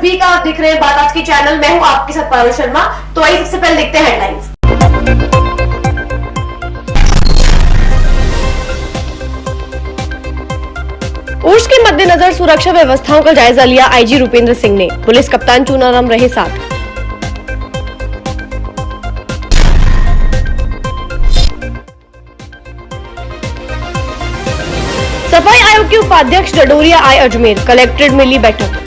सभी का दिख रहे हैं बात आज के चैनल में। हूं आपके साथ पारुल शर्मा। तो आइए सबसे पहले देखते हैं हेडलाइंस। उर्स के मद्देनजर सुरक्षा व्यवस्थाओं का जायजा लिया आईजी रूपेंद्र सिंह ने। पुलिस कप्तान चूनाराम रहे साथ। सफाई आयोग के उपाध्यक्ष डडोरिया आए अजमेर। कलेक्ट्रेट में ली बैठक।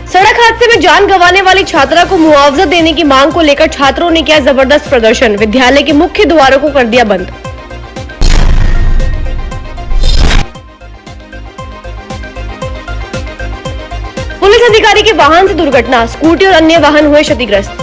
सड़क हादसे में जान गंवाने वाली छात्रा को मुआवजा देने की मांग को लेकर छात्रों ने किया जबरदस्त प्रदर्शन। विद्यालय के मुख्य द्वारों को कर दिया बंद। पुलिस अधिकारी के वाहन से दुर्घटना, स्कूटी और अन्य वाहन हुए क्षतिग्रस्त।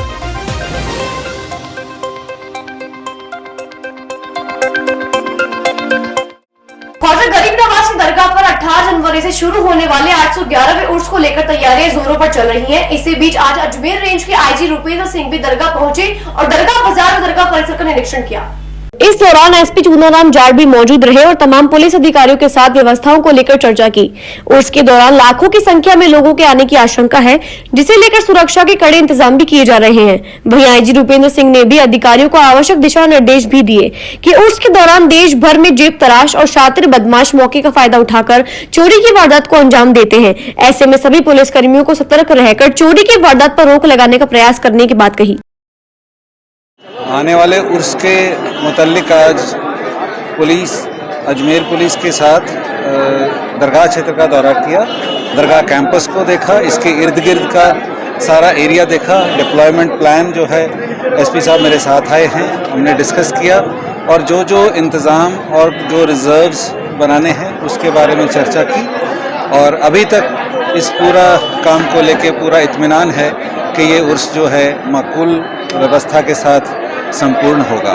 ख्वाजा गरीब नवाज की दरगाह पर 18 जनवरी से शुरू होने वाले 811वें उर्स को लेकर तैयारियां जोरों पर चल रही हैं। इसी बीच आज अजमेर रेंज के आईजी रूपेंद्र सिंह भी दरगाह पहुंचे और दरगाह बाजार और दरगाह परिसर का निरीक्षण किया। इस दौरान एसपी चूनाराम जाट भी मौजूद रहे और तमाम पुलिस अधिकारियों के साथ व्यवस्थाओं को लेकर चर्चा की। उर्स के दौरान लाखों की संख्या में लोगों के आने की आशंका है, जिसे लेकर सुरक्षा के कड़े इंतजाम भी किए जा रहे हैं। वहीं आईजी रूपेंद्र सिंह ने भी अधिकारियों को आवश्यक दिशा निर्देश भी दिए कि उर्स के दौरान देश भर में जेब तराश और शातिर बदमाश मौके का फायदा उठाकर चोरी की वारदात को अंजाम देते हैं। ऐसे में सभी पुलिसकर्मियों को सतर्क रहकर चोरी की वारदात पर रोक लगाने का प्रयास करने की बात कही। आने वाले उर्स के मुतल्लिक आज अजमेर पुलिस के साथ दरगाह क्षेत्र का दौरा किया। दरगाह कैंपस को देखा, इसके इर्द गिर्द का सारा एरिया देखा। डिप्लॉयमेंट प्लान जो है एसपी साहब मेरे साथ आए हैं, हमने डिस्कस किया और जो इंतज़ाम और जो रिजर्व्स बनाने हैं उसके बारे में चर्चा की। और अभी तक इस पूरा काम को लेके पूरा इत्मीनान है कि ये उर्स जो है माकूल व्यवस्था के साथ संपूर्ण होगा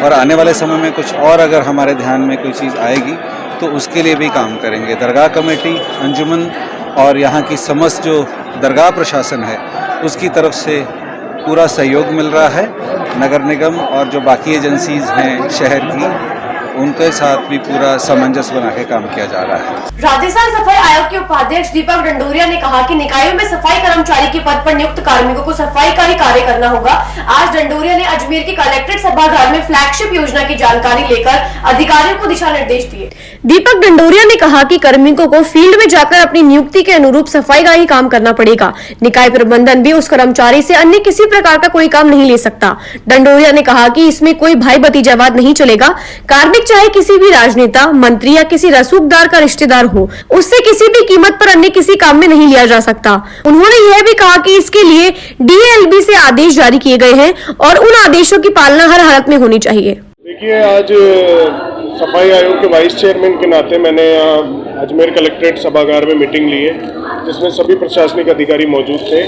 और आने वाले समय में कुछ और अगर हमारे ध्यान में कोई चीज़ आएगी तो उसके लिए भी काम करेंगे। दरगाह कमेटी, अंजुमन और यहाँ की समस्त जो दरगाह प्रशासन है उसकी तरफ से पूरा सहयोग मिल रहा है। नगर निगम और जो बाकी एजेंसीज हैं शहर की, उनके साथ भी पूरा सामंजस्य बना के काम किया जा रहा है। राजस्थान सफाई आयोग के उपाध्यक्ष दीपक डंडोरिया ने कहा कि निकायों में सफाई कर्मचारी के पद पर नियुक्त कार्मिकों को सफाई का ही कार्य करना होगा। आज डंडोरिया ने अजमेर के कलेक्ट्रेट सभागार में फ्लैगशिप योजना की जानकारी लेकर अधिकारियों को दिशा निर्देश दिए। दीपक डंडोरिया ने कहा कि कार्मिकों को फील्ड में जाकर अपनी नियुक्ति के अनुरूप सफाई का ही काम करना पड़ेगा। निकाय प्रबंधन भी उस कर्मचारी से अन्य किसी प्रकार का कोई काम नहीं ले सकता। डंडोरिया ने कहा कि इसमें कोई भाई भतीजावाद नहीं चलेगा। कार्मिक चाहे किसी भी राजनेता, मंत्री या किसी रसूखदार का रिश्तेदार हो, उससे किसी भी कीमत पर अन्य किसी काम में नहीं लिया जा सकता। उन्होंने यह भी कहा कि इसके लिए डीएलबी से आदेश जारी किए गए हैं और उन आदेशों की पालना हर हालत में होनी चाहिए। देखिए, आज सफाई आयोग के वाइस चेयरमैन के नाते मैंने अजमेर कलेक्ट्रेट सभागार में मीटिंग ली है, जिसमें सभी प्रशासनिक अधिकारी मौजूद थे,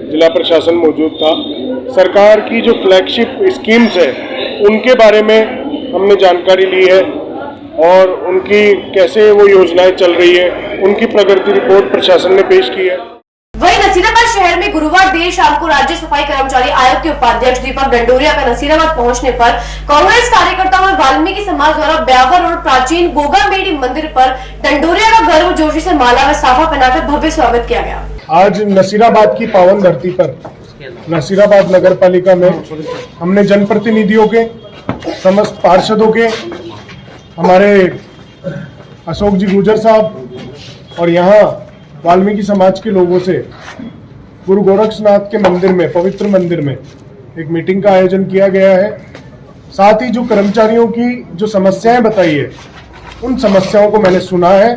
जिला प्रशासन मौजूद था। सरकार की जो फ्लैगशिप स्कीम्स है उनके बारे में हमने जानकारी ली है और उनकी कैसे वो योजनाएं चल रही है, उनकी प्रगति रिपोर्ट प्रशासन ने पेश की है। वहीं नसीराबाद शहर में गुरुवार देर शाम को राज्य सफाई कर्मचारी आयोग के उपाध्यक्ष दीपक डंडोरिया का नसीराबाद पहुंचने पर कांग्रेस कार्यकर्ताओं और वाल्मीकि समाज द्वारा ब्यावर रोड प्राचीन गोगा मेडी मंदिर पर डंडोरिया का गर्मजोशी से माला व साफा पहनाकर भव्य स्वागत किया गया। आज नसीराबाद की पावन धरती पर नसीराबाद नगर पालिका में हमने जनप्रतिनिधियों के, समस्त पार्षदों के, हमारे अशोक जी गुर्जर साहब और यहाँ वाल्मीकि समाज के लोगों से गुरु गोरक्षनाथ के मंदिर में, पवित्र मंदिर में एक मीटिंग का आयोजन किया गया है। साथ ही जो कर्मचारियों की जो समस्याएं बताई है उन समस्याओं को मैंने सुना है,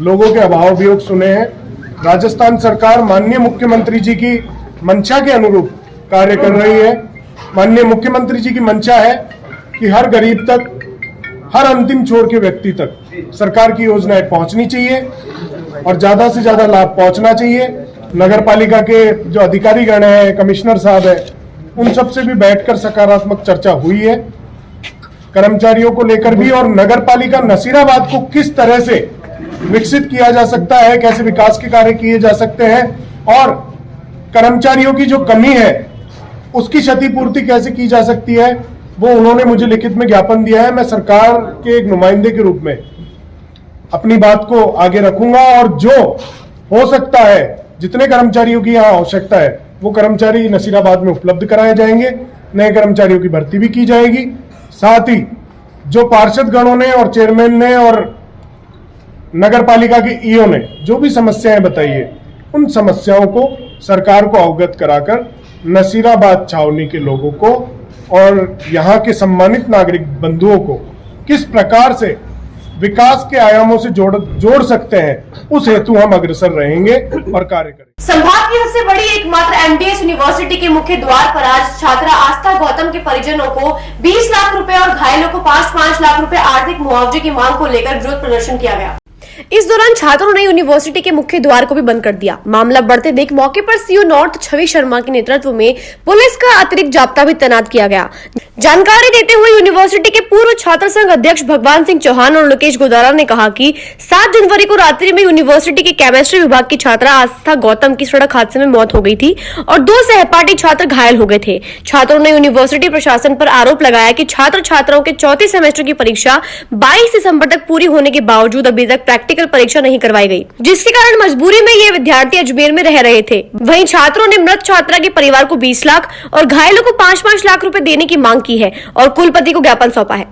लोगों के अभाव वियोग सुने हैं। राजस्थान सरकार माननीय मुख्यमंत्री जी की मंशा के अनुरूप कार्य कर रही है। माननीय मुख्यमंत्री जी की मंशा है कि हर गरीब तक, हर अंतिम छोर के व्यक्ति तक सरकार की योजनाएं पहुंचनी चाहिए और ज्यादा से ज्यादा लाभ पहुंचना चाहिए। नगर पालिका के जो अधिकारी गण हैं, कमिश्नर साहब हैं, उन सब से भी बैठकर सकारात्मक चर्चा हुई है कर्मचारियों को लेकर भी, और नगर पालिका नसीराबाद को किस तरह से विकसित किया जा सकता है, कैसे विकास के कार्य किए जा सकते हैं और कर्मचारियों की जो कमी है उसकी क्षतिपूर्ति कैसे की जा सकती है, वो उन्होंने मुझे लिखित में ज्ञापन दिया है। मैं सरकार के एक नुमाइंदे के रूप में अपनी बात को आगे रखूंगा और जो हो सकता है, जितने कर्मचारियों की यहाँ आवश्यकता है वो कर्मचारी नसीराबाद में उपलब्ध कराए जाएंगे, नए कर्मचारियों की भर्ती भी की जाएगी। साथ ही जो पार्षद गणों ने और चेयरमैन ने और नगर पालिका के ईओ ने जो भी समस्याएं बताई है, उन समस्याओं को सरकार को अवगत कराकर नसीराबाद छावनी के लोगों को और यहाँ के सम्मानित नागरिक बंधुओं को किस प्रकार से विकास के आयामों से जोड़ सकते हैं, उस हेतु हम अग्रसर रहेंगे और कार्य करेंगे। संभाग की सबसे बड़ी एकमात्र एमडीएस यूनिवर्सिटी के मुख्य द्वार पर आज छात्रा आस्था गौतम के परिजनों को 20 लाख रुपए और घायलों को 5-5 लाख रुपए आर्थिक मुआवजे की मांग को लेकर विरोध प्रदर्शन किया गया। इस दौरान छात्रों ने यूनिवर्सिटी के मुख्य द्वार को भी बंद कर दिया। मामला बढ़ते देख मौके पर सीओ नॉर्थ छवि शर्मा के नेतृत्व में पुलिस का अतिरिक्त जाब्ता भी तैनात किया गया। जानकारी देते हुए यूनिवर्सिटी के पूर्व छात्र संघ अध्यक्ष भगवान सिंह चौहान और लोकेश गोदारा ने कहा कि 7 जनवरी को रात्रि में यूनिवर्सिटी के केमिस्ट्री विभाग की छात्रा आस्था गौतम की सड़क हादसे में मौत हो गई थी और 2 सहपाठी छात्र घायल हो गए थे। छात्रों ने यूनिवर्सिटी प्रशासन पर आरोप लगाया कि छात्र छात्राओं के चौथे सेमेस्टर की परीक्षा 22 दिसंबर तक पूरी होने के बावजूद अभी तक प्रैक्टिकल परीक्षा नहीं करवाई गई, जिसके कारण मजबूरी में ये विद्यार्थी अजमेर में रह रहे थे। वहीं छात्रों ने मृत छात्रा के परिवार को 20 लाख और घायलों को 5-5 लाख रुपए देने की मांग की है और कुलपति को ज्ञापन सौंपा है।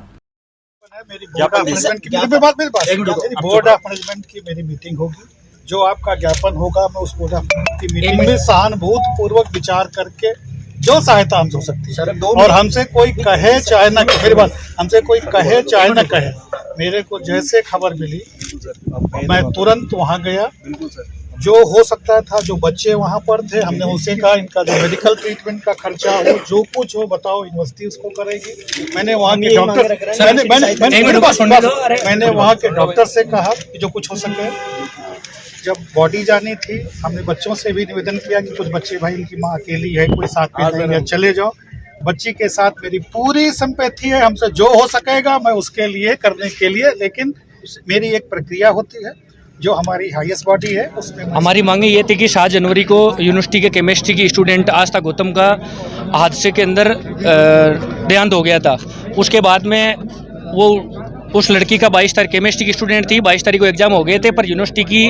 मेरी बोर्ड ऑफ मैनेजमेंट की मेरी मीटिंग होगी। जो आपका ज्ञापन होगा मैं उस बोर्ड ऑफ मैनेजमेंट की मीटिंग में सहानुभूति पूर्वक विचार करके जो सहायता हमसे हो सकती है, और हमसे कोई कहे चाहे न कहे, मेरी बात, हमसे कोई कहे चाहे न कहे, मेरे को जैसे खबर मिली मैं तुरंत वहाँ गया। जो हो सकता था, जो बच्चे वहाँ पर थे, हमने उनसे कहा इनका जो मेडिकल ट्रीटमेंट का खर्चा हो, जो कुछ हो बताओ, यूनिवर्सिटी उसको करेगी। मैंने वहाँ के डॉक्टर मैंने वहाँ के डॉक्टर से कहा कि जो कुछ हो सके। जब बॉडी जानी थी, हमने बच्चों से भी निवेदन किया कि कुछ बच्चे, भाई इनकी माँ अकेली है, कोई साथ में नहीं है, चले जाओ। बच्ची के साथ मेरी पूरी सिंपैथी है, हमसे जो हो सकेगा मैं उसके लिए करने के लिए, लेकिन मेरी एक प्रक्रिया होती है जो हमारी हाईएस्ट बॉडी है, उसमें हमारी मांगे ये थी कि 7 जनवरी को यूनिवर्सिटी के केमिस्ट्री की स्टूडेंट आस्था गौतम का हादसे के अंदर देहांत हो गया था। उसके बाद में वो उस लड़की का 22 तारीख केमिस्ट्री की स्टूडेंट थी, 22 तारीख को एग्जाम हो गए थे, पर यूनिवर्सिटी की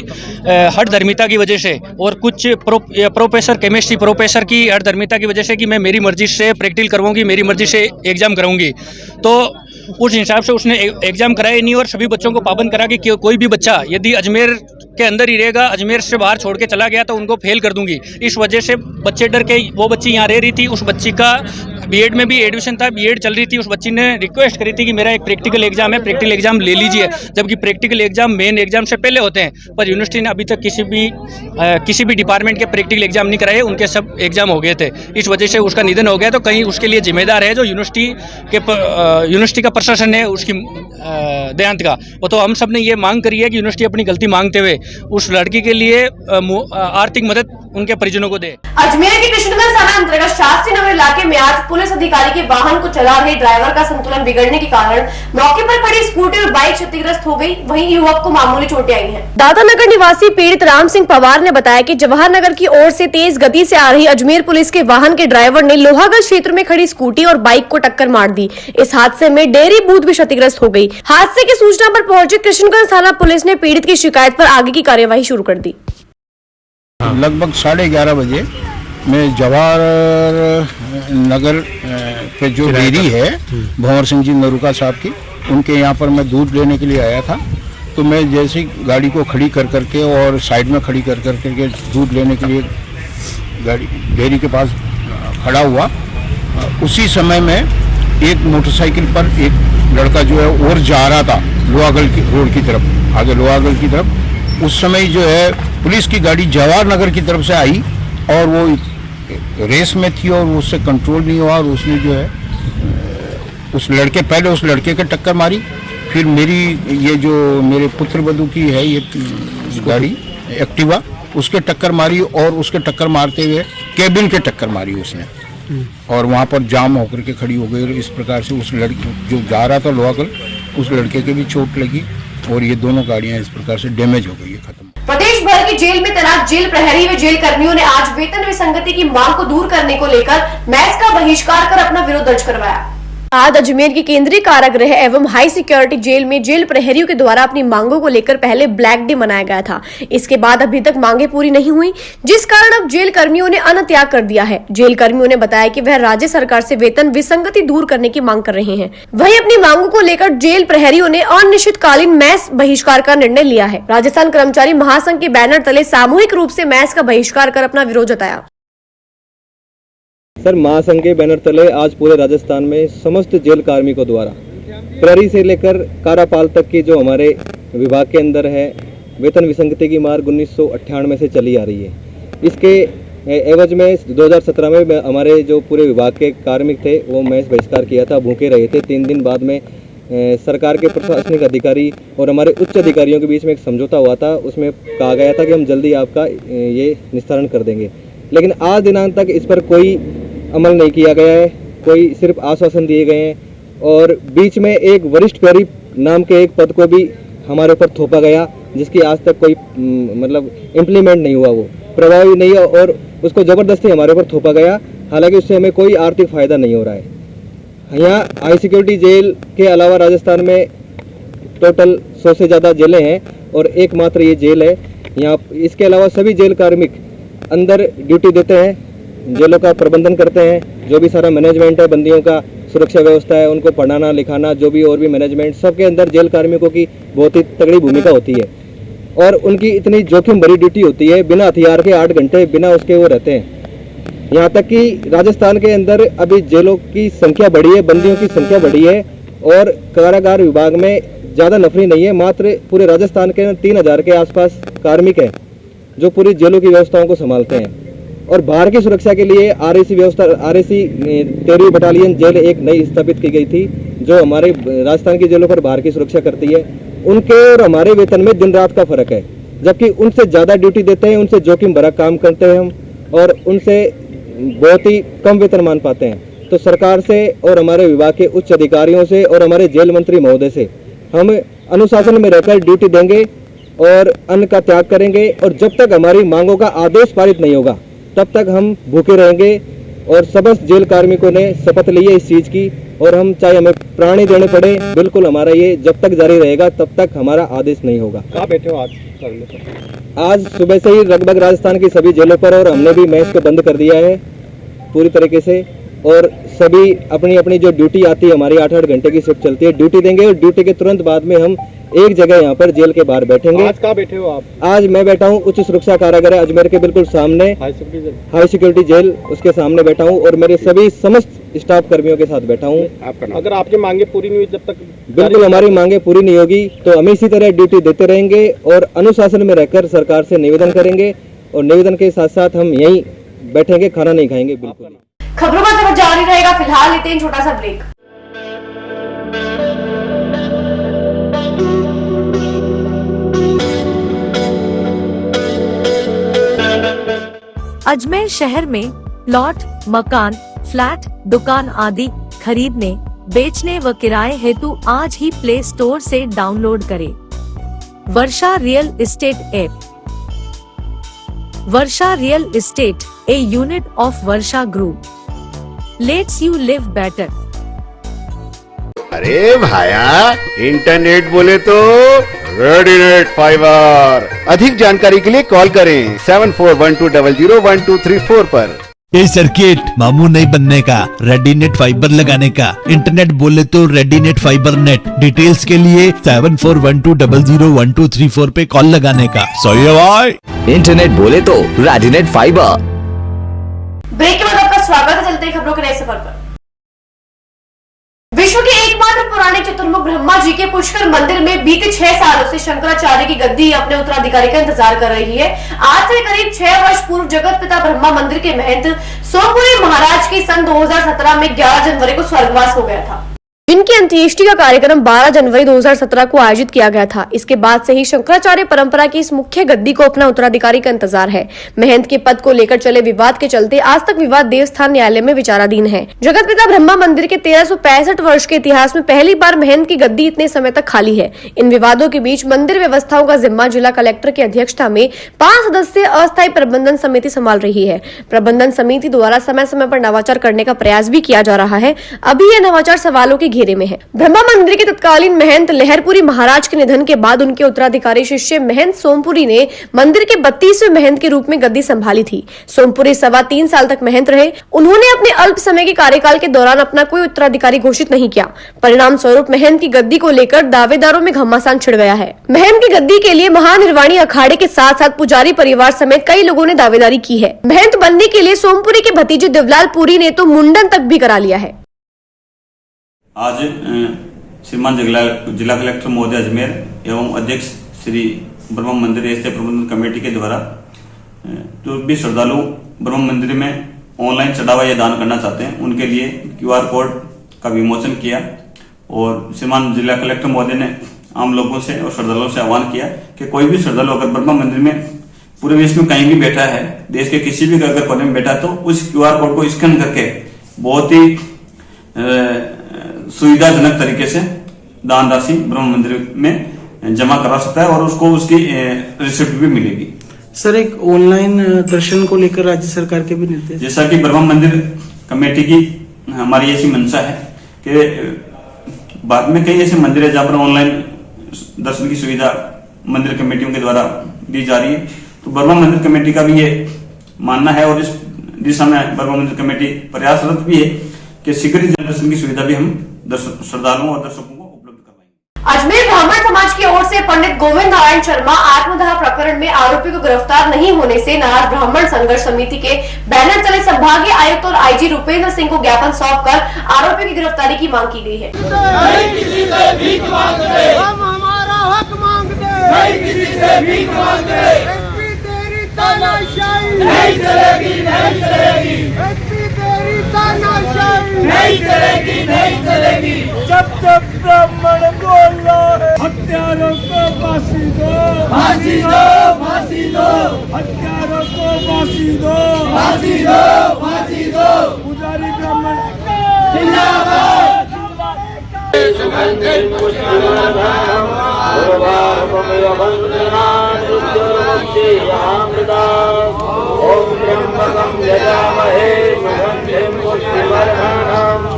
हठधर्मिता की वजह से और कुछ प्रोफेसर केमिस्ट्री प्रोफेसर की हठधर्मिता की वजह से कि मैं मेरी मर्जी से प्रैक्टिकल करवाऊंगी, मेरी मर्जी से एग्जाम कराऊंगी, तो उस हिसाब से उसने एग्जाम कराया नहीं और सभी बच्चों को पाबंद करा कि कोई भी बच्चा यदि अजमेर के अंदर ही रहेगा, अजमेर से बाहर छोड़ के चला गया तो उनको फेल कर दूंगी। इस वजह से बच्चे डर के, वो बच्ची यहाँ रह रही थी, उस बच्ची का बीएड में भी एडमिशन था, बीएड चल रही थी, उस बच्ची ने रिक्वेस्ट करी थी कि मेरा एक प्रैक्टिकल एग्जाम है, प्रैक्टिकल एग्जाम ले लीजिए, जबकि प्रैक्टिकल एग्जाम मेन एग्जाम से पहले होते हैं, पर यूनिवर्सिटी ने अभी तक किसी भी डिपार्टमेंट के प्रैक्टिकल एग्जाम नहीं कराए, उनके सब एग्जाम हो गए थे। इस वजह से उसका निधन हो गया, तो कहीं उसके लिए जिम्मेदार है जो यूनिवर्सिटी का प्रशासन है उसकी देहांत का। वो तो हम सब ने ये मांग करी है कि यूनिवर्सिटी अपनी गलती मांगते हुए उस लड़की के लिए आर्थिक मदद उनके परिजनों को दे। अजमेर के कृष्णगंज थाना अंतर्गत शास्त्री नगर इलाके में आज पुलिस अधिकारी के वाहन को चला रहे ड्राइवर का संतुलन बिगड़ने के कारण मौके पर खड़ी स्कूटी और बाइक क्षतिग्रस्त हो गई, वहीं युवक को मामूली चोटें आई हैं। दादानगर निवासी पीड़ित राम सिंह पवार ने बताया कि जवाहर नगर की ओर से तेज गति से आ रही अजमेर पुलिस के वाहन के ड्राइवर ने लोहागढ़ क्षेत्र में खड़ी स्कूटी और बाइक को टक्कर मार दी। इस हादसे में डेयरी बूथ भी क्षतिग्रस्त हो गई। हादसे की सूचना पर पहुंची कृष्णगंज थाना पुलिस ने पीड़ित की शिकायत पर आगे की कार्यवाही शुरू कर दी। लगभग 11:30 बजे मैं जवाहर नगर पे जो डेयरी है भंवर सिंह जी नरुका साहब की, उनके यहाँ पर मैं दूध लेने के लिए आया था। तो मैं जैसे गाड़ी को खड़ी कर करके और साइड में खड़ी कर करके दूध लेने के लिए गाड़ी डेयरी के पास खड़ा हुआ, उसी समय में एक मोटरसाइकिल पर एक लड़का जो है और जा रहा था लोहागढ़ की रोड की तरफ, आगे लोहागढ़ की तरफ। उस समय जो है पुलिस की गाड़ी जवाहर नगर की तरफ से आई और वो रेस में थी और उससे कंट्रोल नहीं हुआ और उसने जो है पहले उस लड़के के टक्कर मारी, फिर मेरी ये जो मेरे पुत्र वधू की है ये गाड़ी एक्टिवा, उसके टक्कर मारी और उसके टक्कर मारते हुए केबिन के टक्कर मारी उसने और वहाँ पर जाम होकर के खड़ी हो गई। इस प्रकार से उस लड़के जो जा रहा था लोहागढ़, उस लड़के के भी चोट लगी और ये दोनों गाड़ियां इस प्रकार से डैमेज हो गई है, खत्म। प्रदेश भर की जेल में तैनात जेल प्रहरी व जेल कर्मियों ने आज वेतन विसंगति की मांग को दूर करने को लेकर मैच का बहिष्कार कर अपना विरोध दर्ज करवाया। आज अजमेर के केंद्रीय कारागृह एवं हाई सिक्योरिटी जेल में जेल प्रहरियों के द्वारा अपनी मांगों को लेकर पहले ब्लैक डे मनाया गया था। इसके बाद अभी तक मांगे पूरी नहीं हुई, जिस कारण अब जेल कर्मियों ने अन्न त्याग कर दिया है। जेल कर्मियों ने बताया कि वह राज्य सरकार से वेतन विसंगति दूर करने की मांग कर रहे हैं। वहीं अपनी मांगों को लेकर जेल प्रहरियों ने अनिश्चितकालीन मैस बहिष्कार का निर्णय लिया है। राजस्थान कर्मचारी महासंघ के बैनर तले सामूहिक रूप से मैस का बहिष्कार कर अपना विरोध जताया। सर, महासंघ के बैनर तले आज पूरे राजस्थान में समस्त जेल कार्मिकों द्वारा प्रहरी से लेकर कारापाल तक की जो हमारे विभाग के अंदर है वेतन विसंगति की मार्ग 1998 से चली आ रही है। इसके एवज में 2017 में हमारे जो पूरे विभाग के कार्मिक थे वो मैस बहिष्कार किया था, भूखे रहे थे। 3 दिन बाद में सरकार के प्रशासनिक अधिकारी और हमारे उच्च अधिकारियों के बीच में एक समझौता हुआ था। उसमें कहा गया था कि हम जल्दी आपका ये निस्तारण कर देंगे, लेकिन आज दिनांक तक इस पर कोई अमल नहीं किया गया है। कोई सिर्फ आश्वासन दिए गए हैं और बीच में एक वरिष्ठ प्रहरी नाम के एक पद को भी हमारे ऊपर थोपा गया, जिसकी आज तक कोई मतलब इम्प्लीमेंट नहीं हुआ, वो प्रभावी नहीं है और उसको ज़बरदस्ती हमारे ऊपर थोपा गया। हालांकि उससे हमें कोई आर्थिक फ़ायदा नहीं हो रहा है। यहाँ हाई सिक्योरिटी जेल के अलावा राजस्थान में टोटल 100 से ज़्यादा जेलें हैं और एकमात्र ये जेल है यहाँ। इसके अलावा सभी जेल कार्मिक अंदर ड्यूटी देते हैं, जेलों का प्रबंधन करते हैं। जो भी सारा मैनेजमेंट है, बंदियों का सुरक्षा व्यवस्था है, उनको पढ़ाना लिखाना, जो भी और भी मैनेजमेंट, सबके अंदर जेल कार्मिकों की बहुत ही तगड़ी भूमिका होती है और उनकी इतनी जोखिम भरी ड्यूटी होती है। बिना हथियार के 8 घंटे बिना उसके वो रहते हैं। यहाँ तक कि राजस्थान के अंदर अभी जेलों की संख्या बढ़ी है, बंदियों की संख्या बढ़ी है और कारागार विभाग में ज़्यादा नफरी नहीं है। मात्र पूरे राजस्थान के 3000 के आसपास कार्मिक हैं जो पूरी जेलों की व्यवस्थाओं को संभालते हैं। और बाहर की सुरक्षा के लिए आरएसी व्यवस्था, आरएसी 13वीं बटालियन जेल एक नई स्थापित की गई थी जो हमारे राजस्थान की जेलों पर बाहर की सुरक्षा करती है। उनके और हमारे वेतन में दिन रात का फर्क है, जबकि उनसे ज़्यादा ड्यूटी देते हैं, उनसे जोखिम भरा काम करते हैं हम और उनसे बहुत ही कम वेतन मान पाते हैं। तो सरकार से और हमारे विभाग के उच्च अधिकारियों से और हमारे जेल मंत्री महोदय से हम अनुशासन में रहकर ड्यूटी देंगे और अन्न का त्याग करेंगे और जब तक हमारी मांगों का आदेश पारित नहीं होगा तब तक हम भूखे रहेंगे। और समस्त जेल कार्मिकों ने शपथ ली है इस चीज़ की और हम चाहे हमें प्राण ही देने पड़े, बिल्कुल हमारा ये जब तक जारी रहेगा तब तक हमारा आदेश नहीं होगा। कहाँ बैठे हो आज सुबह से ही लगभग राजस्थान की सभी जेलों पर और हमने भी मैस को बंद कर दिया है पूरी तरीके से और सभी अपनी अपनी जो ड्यूटी आती है, हमारी 8-8 घंटे की शिफ्ट चलती है, ड्यूटी देंगे और ड्यूटी के तुरंत बाद में हम एक जगह यहाँ पर जेल के बाहर बैठेंगे। आज कहाँ बैठे हो आप? आज मैं बैठा हूँ उच्च सुरक्षा कारागार अजमेर के बिल्कुल सामने, हाई सिक्योरिटी जेल उसके सामने बैठा हूँ और मेरे सभी समस्त स्टाफ कर्मियों के साथ बैठा हूँ। अगर आपकी मांगे पूरी नहीं हुई जब तक बिल्कुल हमारी मांगे पूरी नहीं होगी तो हम इसी तरह ड्यूटी देते रहेंगे और अनुशासन में रहकर सरकार से निवेदन करेंगे और निवेदन के साथ साथ हम यहीं बैठेंगे, खाना नहीं खाएंगे। बिल्कुल खबरों का जब जारी रहेगा, फिलहाल लेते हैं छोटा सा ब्रेक। अजमेर शहर में प्लॉट, मकान, फ्लैट, दुकान आदि खरीदने, बेचने व किराए हेतु आज ही प्ले स्टोर से डाउनलोड करें Varsha real estate app. Varsha real estate, a unit of Varsha Group, lets you live better. अरे भाया, इंटरनेट बोले तो रेडीनेट फाइबर। अधिक जानकारी के लिए कॉल करें 7412001234 पर। ये सर्किट मामूल नहीं बनने का, रेडीनेट फाइबर लगाने का। इंटरनेट बोले तो रेडीनेट फाइबर नेट। डिटेल्स के लिए 7412001234 पे कॉल लगाने का। सही है भाई। इंटरनेट बोले तो रेडीनेट फाइबर। ब्रेक के बाद आपका स्वागत है। चलते हैं खबरों के नए सफर पर। विश्व के एकमात्र पुराने चतुर्मुख ब्रह्मा जी के पुष्कर मंदिर में बीते 6 सालों से शंकराचार्य की गद्दी अपने उत्तराधिकारी का इंतजार कर रही है। आज से करीब 6 वर्ष पूर्व जगत पिता ब्रह्मा मंदिर के महंत सोमपुरी महाराज की सन 2017 में 11 जनवरी को स्वर्गवास हो गया था। जिनकी अंत्येष्टि का कार्यक्रम 12 जनवरी 2017 को आयोजित किया गया था। इसके बाद से ही शंकराचार्य परंपरा की इस मुख्य गद्दी को अपना उत्तराधिकारी का इंतजार है। महंत के पद को लेकर चले विवाद के चलते आज तक विवाद देवस्थान न्यायालय में विचाराधीन है। जगत पिता ब्रह्मा मंदिर के 1365 वर्ष के इतिहास में पहली बार महंत की गद्दी इतने समय तक खाली है। इन विवादों के बीच मंदिर व्यवस्थाओं का जिम्मा जिला कलेक्टर की अध्यक्षता में 5 सदस्यीय अस्थायी प्रबंधन समिति संभाल रही है। प्रबंधन समिति द्वारा समय समय पर नवाचार करने का प्रयास भी किया जा रहा है। अभी यह नवाचार सवालों के घेरे में है। ब्रह्मा मंदिर के तत्कालीन महंत लहरपुरी महाराज के निधन के बाद उनके उत्तराधिकारी शिष्य महंत सोमपुरी ने मंदिर के 32वें महंत के रूप में गद्दी संभाली थी। सोमपुरी 3.25 साल तक महंत रहे। उन्होंने अपने अल्प समय के कार्यकाल के दौरान अपना कोई उत्तराधिकारी घोषित नहीं किया। परिणाम स्वरूप महंत की गद्दी को लेकर दावेदारों में घमासान छिड़ गया है। महंत की गद्दी के लिए महानिर्वाणी अखाड़े के साथ साथ पुजारी परिवार समेत कई लोगों ने दावेदारी की है। महंत बनने के लिए सोमपुरी के भतीजे देवलाल पुरी ने तो मुंडन तक भी करा लिया है। आज श्रीमान जिला कलेक्टर महोदय अजमेर एवं अध्यक्ष श्री ब्रह्मा मंदिर एस प्रबंधन कमेटी के द्वारा जो भी श्रद्धालु ब्रह्मा मंदिर में ऑनलाइन चढ़ावा या दान करना चाहते हैं उनके लिए QR कोड का विमोचन किया। और श्रीमान जिला कलेक्टर महोदय ने आम लोगों से और श्रद्धालुओं से आह्वान किया कि कोई भी श्रद्धालु अगर ब्रह्मा मंदिर में पूरे विश्व में कहीं भी बैठा है, देश के किसी भी अगर कोने में बैठा है, तो उस QR कोड को स्कैन करके बहुत ही सुविधाजनक तरीके से दान राशि ब्रह्म मंदिर में जमा करा सकता है और उसको उसकी रिसिप्ट भी मिलेगी। सर, एक ऑनलाइन दर्शन को लेकर राज्य सरकार के भी निर्देश, जैसा कि ब्रह्म मंदिर कमेटी की हमारी ऐसी मंशा है कि बाद में कई ऐसे मंदिर है जहां पर ऑनलाइन दर्शन की सुविधा मंदिर कमेटियों के द्वारा दी जा रही है। तो ब्रह्म मंदिर कमेटी का भी ये मानना है और इस दिशा में ब्रह्म मंदिर कमेटी प्रयासरत भी है कि शीघ्र ही दर्शन की सुविधा भी हम श्रद्धालुओं और दर्शकों को उपलब्ध करवाएंगे। अजमेर ब्राह्मण समाज की ओर से पंडित गोविंद नारायण शर्मा आत्मदाह प्रकरण में आरोपी को गिरफ्तार नहीं होने से नाराज ब्राह्मण संघर्ष समिति के बैनर तले संभागीय आयुक्त और IG रुपेंद्र सिंह को ज्ञापन सौंपकर आरोपी की गिरफ्तारी की मांग की गई है। नहीं किसी से भीख मांगते, हम हमारा हक मांगते, नहीं किसी से भीख मांगते। एसपी तेरी तानाशाही नहीं चलेगी, नहीं चलेगी। एसपी तेरी तानाशाही नहीं चलेगी, नहीं चलेगी। जब तक ब्राह्मण बोल रहा है, हत्यारों को फांसी दो, फांसी दो, फांसी दो। हत्यारों को फांसी दो, फांसी दो, फांसी दो। पुजारी ब्राह्मण जिंदाबाद। सुगंधिं पुष्पवर्धनम् ओम त्र्यंबकं यजामहे सुगंधिं पुष्पवर्धनम्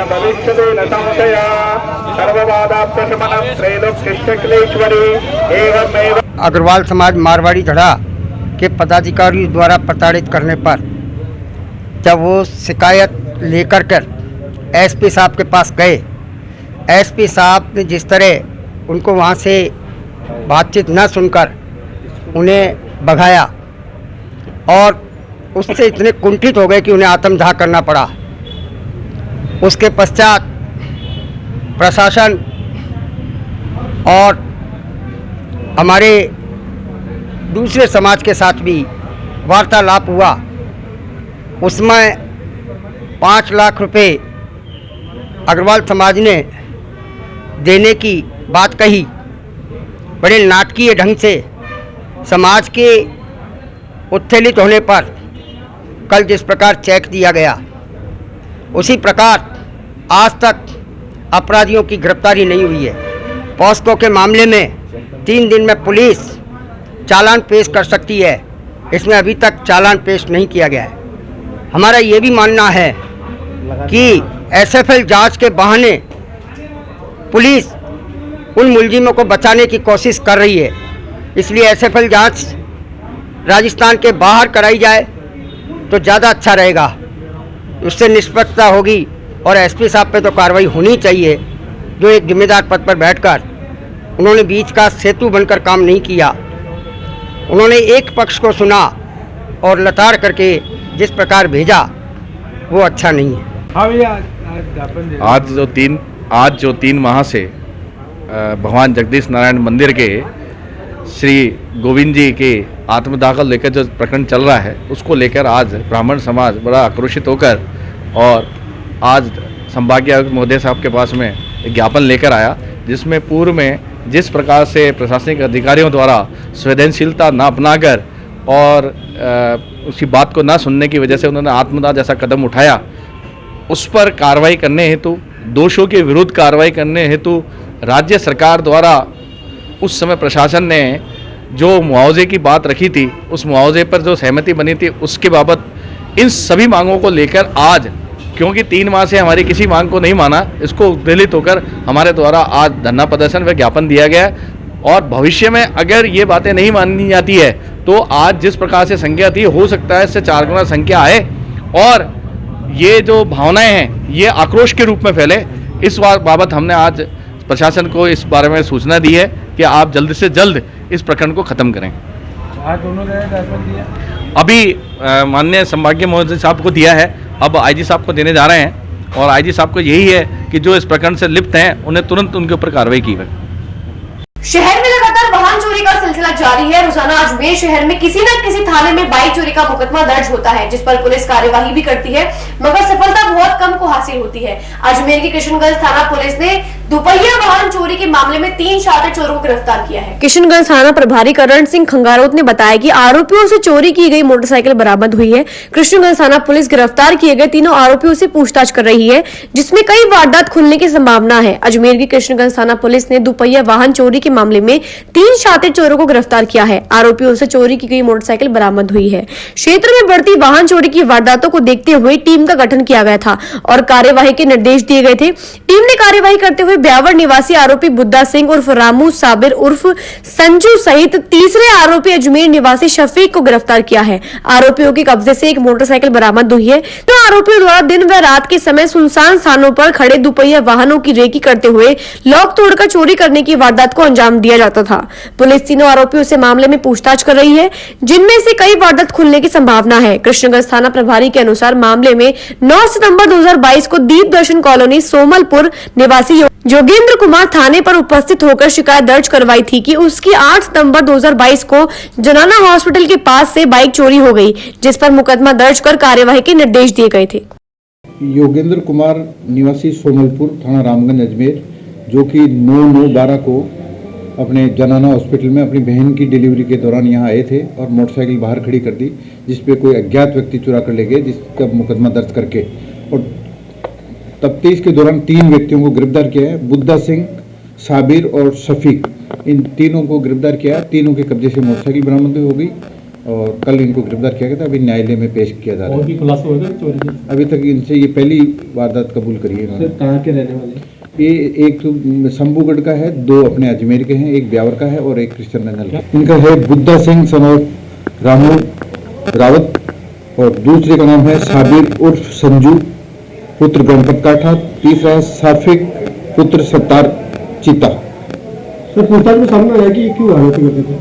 भविष्यदेन संशया सर्ववादाप्रशमनं त्रैलोक्यश्चक्लेश्वरी एवमेव। अग्रवाल समाज मारवाड़ी धड़ा के पदाधिकारियों द्वारा प्रताड़ित करने पर जब वो शिकायत लेकर कर SP साहब के पास गए, SP साहब ने जिस तरह उनको वहाँ से बातचीत न सुनकर उन्हें भगाया और उससे इतने कुंठित हो गए कि उन्हें आत्मदाह करना पड़ा। उसके पश्चात प्रशासन और हमारे दूसरे समाज के साथ भी वार्तालाप हुआ। उसमें 5 लाख रुपए अग्रवाल समाज ने देने की बात कही। बड़े नाटकीय ढंग से समाज के उत्तेजित होने पर कल जिस प्रकार चेक दिया गया, उसी प्रकार आज तक अपराधियों की गिरफ्तारी नहीं हुई है। पॉस्को के मामले में 3 दिन में पुलिस चालान पेश कर सकती है, इसमें अभी तक चालान पेश नहीं किया गया है। हमारा ये भी मानना है कि SFL जांच के बहाने पुलिस उन मुलजिमों को बचाने की कोशिश कर रही है, इसलिए SFL जांच राजस्थान के बाहर कराई जाए तो ज़्यादा अच्छा रहेगा। उससे निष्पक्षता होगी और SP साहब पे तो कार्रवाई होनी चाहिए, जो एक जिम्मेदार पद पर बैठकर उन्होंने बीच का सेतु बनकर काम नहीं किया। उन्होंने एक पक्ष को सुना और लताड़ करके जिस प्रकार भेजा वो अच्छा नहीं है। आज जो 3 आज जो 3 माह से भगवान जगदीश नारायण मंदिर के श्री गोविंद जी के आत्मदाह लेकर जो प्रकरण चल रहा है उसको लेकर आज ब्राह्मण समाज बड़ा आक्रोशित होकर और आज संभागीय आयुक्त महोदय साहब के पास में एक ज्ञापन लेकर आया, जिसमें पूर्व में जिस प्रकार से प्रशासनिक अधिकारियों द्वारा संवेदनशीलता न अपनाकर और उसकी बात को न सुनने की वजह से उन्होंने आत्मदाह जैसा कदम उठाया, उस पर कार्रवाई करने हेतु, दोषों के विरुद्ध कार्रवाई करने हेतु राज्य सरकार द्वारा उस समय प्रशासन ने जो मुआवजे की बात रखी थी, उस मुआवजे पर जो सहमति बनी थी उसके बाबत इन सभी मांगों को लेकर आज, क्योंकि 3 माह से हमारी किसी मांग को नहीं माना, इसको उद्वेलित होकर हमारे द्वारा आज धरना प्रदर्शन व ज्ञापन दिया गया है। और भविष्य में अगर ये बातें नहीं मानी जाती है तो आज जिस प्रकार से संख्या थी, हो सकता है इससे 4 गुना संख्या आए और ये जो भावनाएं हैं ये आक्रोश के रूप में फैले। इस बाबत हमने आज प्रशासन को इस बारे में सूचना दी है कि आप जल्द से जल्द इस प्रकरण को ख़त्म करें। आज दोनों ने ज्ञापन दिया, अभी माननीय संभागीय महोदय साहब को दिया है, अब आईजी साहब को देने जा रहे हैं और आईजी साहब को यही है कि जो इस प्रकरण से लिप्त हैं उन्हें तुरंत उनके ऊपर कार्रवाई की जाए। शहर में लगातार वाहन चोरी का सिलसिला जारी है। रोजाना अजमेर शहर में किसी न किसी थाने में बाइक चोरी का मुकदमा दर्ज होता है, जिस पर पुलिस कार्यवाही भी करती है, मगर सफलता बहुत कम को हासिल होती है। अजमेर की किशनगंज थाना पुलिस ने दुपहिया वाहन चोरी के मामले में 3 शातिर चोरों को गिरफ्तार किया है। किशनगंज थाना प्रभारी करण सिंह खंगारोत ने बताया कि आरोपियों से चोरी की गई मोटरसाइकिल बरामद हुई है। कृष्णगंज थाना पुलिस गिरफ्तार किए गए तीनों आरोपियों से पूछताछ कर रही है, जिसमें कई वारदात खुलने की संभावना है। अजमेर की कृष्णगंज थाना पुलिस ने दुपहिया वाहन चोरी के मामले में 3 शातिर चोरों को गिरफ्तार किया है। आरोपियों से चोरी की गई मोटरसाइकिल बरामद हुई है। क्षेत्र में बढ़ती वाहन चोरी की वारदातों को देखते हुए टीम का गठन किया गया था और कार्यवाही के निर्देश दिए गए थे। टीम ने कार्यवाही करते हुए ब्यावर निवासी आरोपी बुद्धा सिंह उर्फ रामू साबिर उर्फ संजू सहित तीसरे आरोपी अजमेर निवासी शफीक को गिरफ्तार किया है। आरोपियों के कब्जे से एक मोटरसाइकिल बरामद हुई है। तो आरोपियों द्वारा दिन व रात के समय सुनसान स्थानों पर खड़े दुपहिया वाहनों की रेकी करते हुए लॉक तोड़कर चोरी करने की वारदात को अंजाम दिया जाता था। पुलिस तीनों आरोपियों से मामले में पूछताछ कर रही है, जिनमें से कई वारदात खुलने की संभावना है। कृष्णगंज थाना प्रभारी के अनुसार मामले में 9 सितंबर 2022 को दीप दर्शन कॉलोनी सोमलपुर निवासी जोगेंद्र कुमार थाने पर उपस्थित होकर शिकायत दर्ज करवाई थी कि उसकी 8 सितंबर 2022 को जनाना हॉस्पिटल के पास से बाइक चोरी हो गई, जिस पर मुकदमा दर्ज कर कार्यवाही के निर्देश दिए गए थे। योगेंद्र कुमार निवासी सोमलपुर थाना रामगंज अजमेर, जो कि 9/9/12 को अपने जनाना हॉस्पिटल में अपनी बहन की डिलीवरी के दौरान यहाँ आए थे और मोटरसाइकिल बाहर खड़ी कर दी, जिसपे कोई अज्ञात व्यक्ति चुरा कर ले गए, जिसका मुकदमा दर्ज करके और तफ्तीश के दौरान 3 व्यक्तियों को गिरफ्तार किया है। बुद्धा सिंह, साबिर और शफीक, इन तीनों को गिरफ्तार किया। तीनों के कब्जे से मोटरसाइकिल बरामद हो गई और कल इनको गिरफ्तार किया गया था। अभी न्यायालय में पेश किया जा रहा है। अभी तक इनसे ये पहली वारदात कबूल करी है इन्होंने। कहाँ के रहने वाले? ये एक तो शंभूगढ़ का है, 2 अपने अजमेर के हैं, एक ब्यावर का है और एक कृष्णगंज का। इनका है बुद्धा सिंह सनोर रामू रावत और दूसरे का नाम है साबिर उर्फ संजू पुत्र गणपत काठा, तीसरा है साफिक पुत्र सत्तार चीता। सर पूछताछ में सामने आया कि क्यों आरोपी होते थे?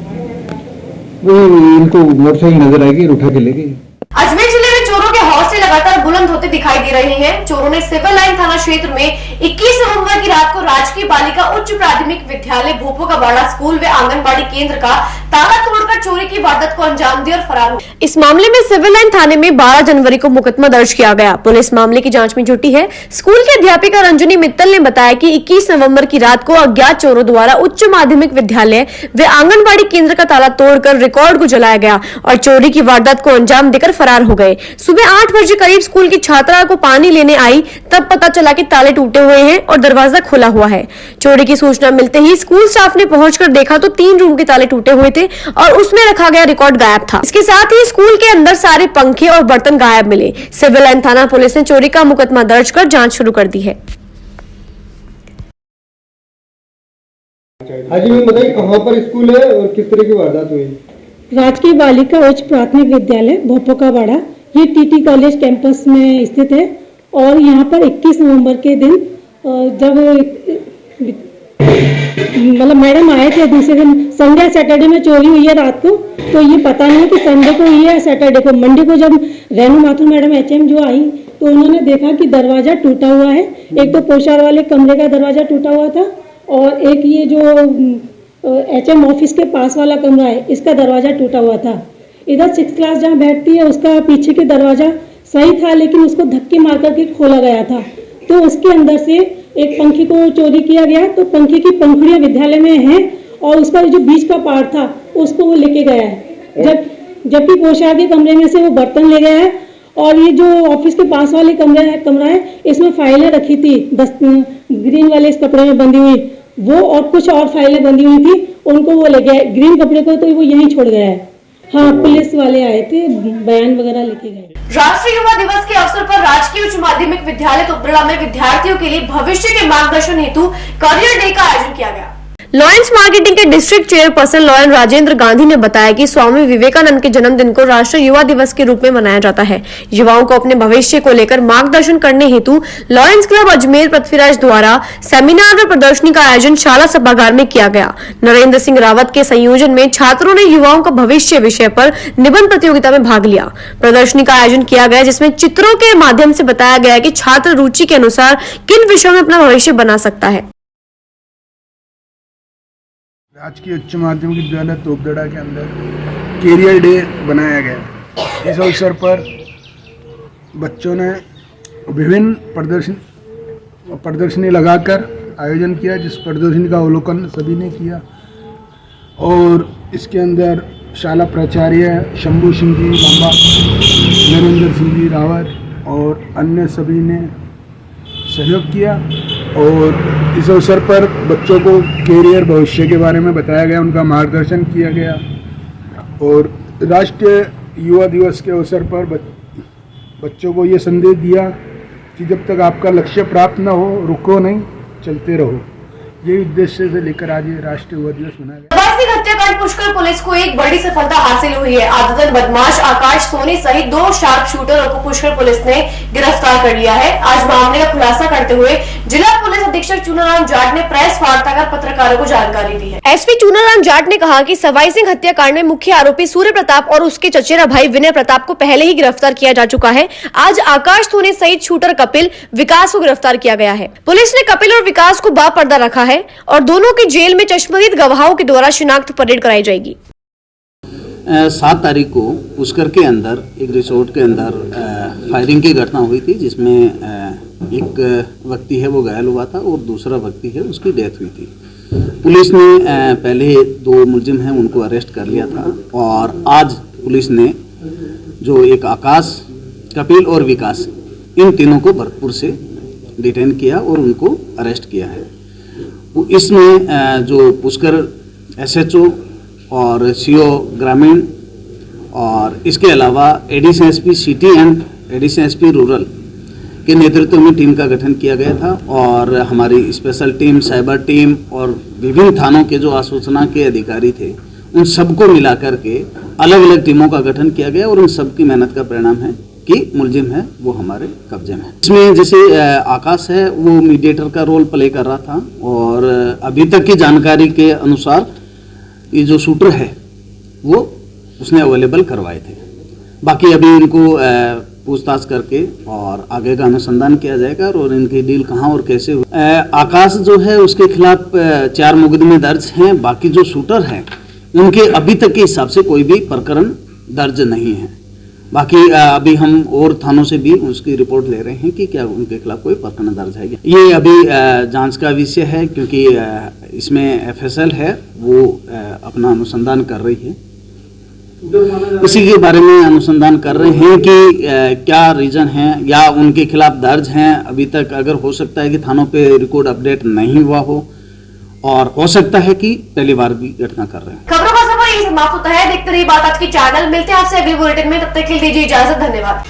वो इनको मोटरसाइकिल नजर आएगी, उठा के ले गई। अजमेर जिले में चोरों के हौसले लगातार बुलंद होते दिखाई दे रहे हैं। चोरों ने सिविल लाइन थाना क्षेत्र में 21 नवंबर की रात को राजकीय बालिका उच्च प्राथमिक विद्यालय भोपो का बाड़ा स्कूल व आंगनबाड़ी केंद्र का ताला तोड़कर चोरी की वारदात को अंजाम दिया और फरार हो। इस मामले में सिविल लाइन थाने में 12 जनवरी को मुकदमा दर्ज किया गया। पुलिस मामले की जांच में जुटी है। स्कूल की अध्यापिका रंजनी मित्तल ने बताया कि 21 नवंबर की रात को अज्ञात चोरों द्वारा उच्च माध्यमिक विद्यालय व आंगनबाड़ी केंद्र का ताला तोड़कर रिकॉर्ड को जलाया गया और चोरी की वारदात को अंजाम देकर फरार हो गए। सुबह 8 बजे करीब स्कूल की छात्रा को पानी लेने आई, तब पता चला कि ताले टूटे हुए हैं और दरवाजा खुला हुआ है। चोरी की सूचना मिलते ही स्कूल स्टाफ ने पहुंचकर देखा तो 3 रूम के ताले टूटे हुए थे और उसमें रखा गया रिकॉर्ड गायब था। इसके साथ ही स्कूल के अंदर सारे पंखे और बर्तन गायब मिले। सिविल लाइन थाना पुलिस ने चोरी का मुकदमा दर्ज कर जांच शुरू कर दी है। आज भी बताइए कहाँ पर स्कूल है और किस तरह की वारदात हुई? राजकीय बालिका उच्च प्राथमिक विद्यालय भोपो का बाड़ा, ये टीटी कॉलेज कैंपस में स्थित है और यहाँ पर 21 नवंबर के दिन जब मतलब मैडम आए थे दूसरे दिन, संडे सैटरडे में चोरी हुई है रात को, तो ये पता नहीं कि संडे को हुई है सैटरडे को। मंडे को जब रेनू माथुर मैडम HM जो आई तो उन्होंने देखा कि दरवाज़ा टूटा हुआ है। एक तो पोशार वाले कमरे का दरवाज़ा टूटा हुआ था और एक ये जो HM ऑफिस के पास वाला कमरा है इसका दरवाज़ा टूटा हुआ था। इधर 6th क्लास जहाँ बैठती है उसका पीछे के दरवाज़ा सही था, लेकिन उसको धक्के मार करके खोला गया था। तो उसके अंदर से एक पंखे को चोरी किया गया। तो पंखे की पंखुड़ियाँ विद्यालय में हैं और उसका जो बीच का पार्ट था उसको वो लेके गया है। जबकि पोशाक के कमरे में से वो बर्तन ले गया है। और ये जो ऑफिस के पास वाले कमरा है इसमें फाइलें रखी थी ग्रीन वाले इस कपड़े में बंधी हुई, वो और कुछ और फाइलें बंधी हुई थी, उनको वो ले गया। ग्रीन कपड़े को तो वो यहीं छोड़ गया है। हाँ, पुलिस वाले आए थे, बयान वगैरह लिखे गए। राष्ट्रीय युवा दिवस के अवसर पर राजकीय उच्च माध्यमिक विद्यालय तोबड़ा में विद्यार्थियों के लिए भविष्य के मार्गदर्शन हेतु करियर डे का आयोजन किया गया। लॉयंस मार्केटिंग के district chairperson lion Rajendra Gandhi ने बताया कि स्वामी विवेकानंद के जन्मदिन को राष्ट्रीय युवा दिवस के रूप में मनाया जाता है। युवाओं को अपने भविष्य को लेकर मार्गदर्शन करने हेतु लॉयंस क्लब अजमेर पृथ्वीराज द्वारा सेमिनार और प्रदर्शनी का आयोजन शाला सभागार में किया गया। नरेंद्र सिंह रावत के संयोजन में छात्रों ने युवाओं का भविष्य विषय पर निबंध प्रतियोगिता में भाग लिया। प्रदर्शनी का आयोजन किया गया जिसमें चित्रों के माध्यम से बताया गया कि छात्र रुचि के अनुसार किन विषयों में अपना भविष्य बना सकता है। राजकीय उच्च माध्यमिक विद्यालय तोबड़ा के अंदर कैरियर डे बनाया गया। इस अवसर पर बच्चों ने विभिन्न प्रदर्शनी लगाकर आयोजन किया, जिस प्रदर्शनी का अवलोकन सभी ने किया। और इसके अंदर शाला प्राचार्य शंभू सिंह जी लांबा, नरेंद्र सिंह जी रावत और अन्य सभी ने सहयोग किया। और इस अवसर पर बच्चों को कैरियर भविष्य के बारे में बताया गया, उनका मार्गदर्शन किया गया। और राष्ट्रीय युवा दिवस के अवसर पर बच्चों को ये संदेश दिया कि जब तक आपका लक्ष्य प्राप्त न हो रुको नहीं, चलते रहो। यही उद्देश्य से लेकर आज ये राष्ट्रीय युवा दिवस मनाया गया। हत्याकांड पुष्कर पुलिस को एक बड़ी सफलता हासिल हुई है। आदतन बदमाश आकाश सोनी सहित 2 शार्प शूटरों को पुष्कर पुलिस ने गिरफ्तार कर लिया है। आज मामले का खुलासा करते हुए जिला पुलिस अधीक्षक चूनाराम जाट ने प्रेस वार्ता कर पत्रकारों को जानकारी दी है। एसपी चूनाराम जाट ने कहा कि सवाई सिंह हत्याकांड में मुख्य आरोपी सूर्य प्रताप और उसके चचेरा भाई विनय प्रताप को पहले ही गिरफ्तार किया जा चुका है। आज आकाश सोनी सहित शूटर कपिल विकास को गिरफ्तार किया गया है। पुलिस ने कपिल और विकास को बापर्दा रखा है और दोनों की जेल में चश्मदीद गवाहों के द्वारा शिनाख्त परेड कराई जाएगी। 7 तारीख को पुष्कर के अंदर एक रिसोर्ट के अंदर फायरिंग की घटना हुई थी, जिसमें एक व्यक्ति है वो घायल हुआ था और दूसरा व्यक्ति है उसकी डेथ हुई थी। पुलिस ने पहले 2 मुलजिम हैं उनको अरेस्ट कर लिया था और आज पुलिस ने जो एक आकाश, कपिल और विकास, इन तीनों को भरतपुर से डिटेन किया और उनको अरेस्ट किया है। इसमें जो पुष्कर SHO और CO ग्रामीण और इसके अलावा additional SP city and additional SP rural के नेतृत्व में टीम का गठन किया गया था और हमारी स्पेशल टीम, साइबर टीम और विभिन्न थानों के जो आसूचना के अधिकारी थे उन सबको मिलाकर के अलग अलग टीमों का गठन किया गया और उन सबकी मेहनत का परिणाम है कि मुलजिम है वो हमारे कब्जे में है। इसमें जैसे आकाश है वो मीडिएटर का रोल प्ले कर रहा था और अभी तक की जानकारी के अनुसार ये जो शूटर है वो उसने अवेलेबल करवाए थे। बाकी अभी इनको पूछताछ करके और आगे का अनुसंधान किया जाएगा और इनकी डील कहाँ और कैसे हुई। आकाश जो है उसके खिलाफ 4 मुकदमे दर्ज हैं। बाकी जो शूटर हैं उनके अभी तक के हिसाब से कोई भी प्रकरण दर्ज नहीं है। बाकी अभी हम और थानों से भी उसकी रिपोर्ट ले रहे हैं कि क्या उनके खिलाफ कोई प्रकरण दर्ज है। ये अभी जांच का विषय है क्योंकि इसमें FSL है वो अपना अनुसंधान कर रही है। इसी के बारे में अनुसंधान कर रहे हैं कि क्या रीजन है या उनके खिलाफ दर्ज हैं। अभी तक अगर हो सकता है कि थानों पे रिकॉर्ड अपडेट नहीं हुआ हो और हो सकता है कि पहली बार भी घटना कर रहे हैं। खबरों का सफर यही समाप्त होता है। देखते रहिए बात आज की चैनल। मिलते हैं आपसे अगले बुलेटिन में, तब तक के लिए दीजिए इजाजत। धन्यवाद।